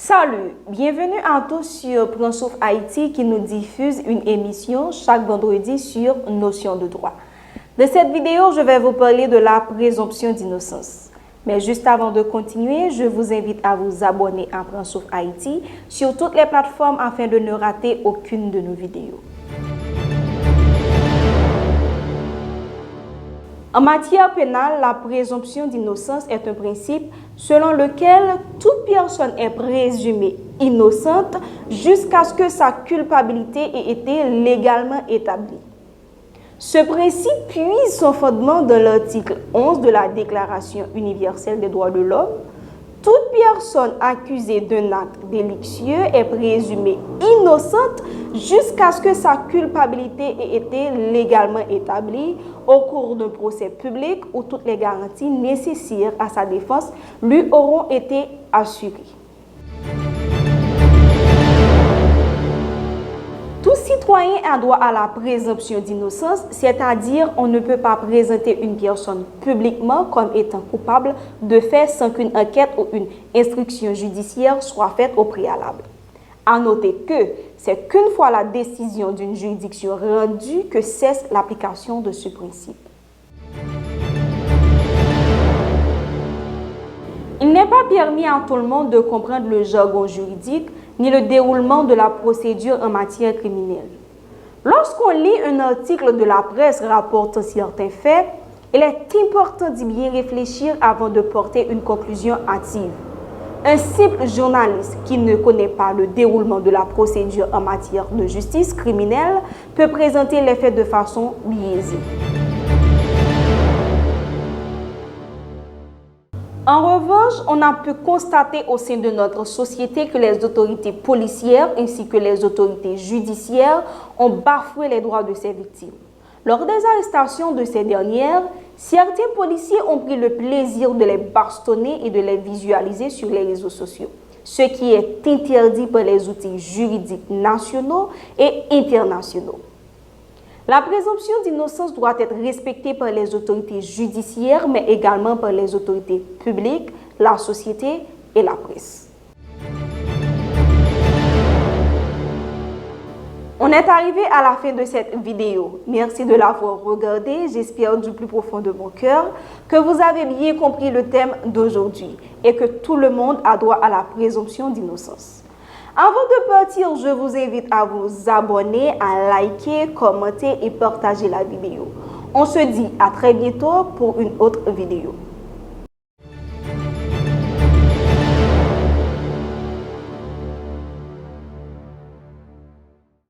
Salut, bienvenue à tous sur Prends Souffle Haïti qui nous diffuse une émission chaque vendredi sur Notion de droit. Dans cette vidéo, je vais vous parler de la présomption d'innocence. Mais juste avant de continuer, je vous invite à vous abonner à Prends Souffle Haïti sur toutes les plateformes afin de ne rater aucune de nos vidéos. En matière pénale, la présomption d'innocence est un principe selon lequel toute personne est présumée innocente jusqu'à ce que sa culpabilité ait été légalement établie. Ce principe puise son fondement dans l'article 11 de la Déclaration universelle des droits de l'homme. Toute personne accusée d'un acte délictueux est présumée innocente jusqu'à ce que sa culpabilité ait été légalement établie au cours d'un procès public où toutes les garanties nécessaires à sa défense lui auront été assurées. Tout citoyen a droit à la présomption d'innocence, c'est-à-dire on ne peut pas présenter une personne publiquement comme étant coupable de faits sans qu'une enquête ou une instruction judiciaire soit faite au préalable. À noter que c'est qu'une fois la décision d'une juridiction rendue que cesse l'application de ce principe. Il n'est pas permis à tout le monde de comprendre le jargon juridique ni le déroulement de la procédure en matière criminelle. Lorsqu'on lit un article de la presse rapportant certains faits, il est important d'y bien réfléchir avant de porter une conclusion hâtive. Un simple journaliste qui ne connaît pas le déroulement de la procédure en matière de justice criminelle peut présenter les faits de façon biaisée. En revanche, on a pu constater au sein de notre société que les autorités policières ainsi que les autorités judiciaires ont bafoué les droits de ces victimes. Lors des arrestations de ces dernières, certains policiers ont pris le plaisir de les bastonner et de les visualiser sur les réseaux sociaux, ce qui est interdit par les outils juridiques nationaux et internationaux. La présomption d'innocence doit être respectée par les autorités judiciaires, mais également par les autorités publiques, la société et la presse. On est arrivé à la fin de cette vidéo. Merci de l'avoir regardée. J'espère du plus profond de mon cœur que vous avez bien compris le thème d'aujourd'hui et que tout le monde a droit à la présomption d'innocence. Avant de partir, je vous invite à vous abonner, à liker, commenter et partager la vidéo. On se dit à très bientôt pour une autre vidéo.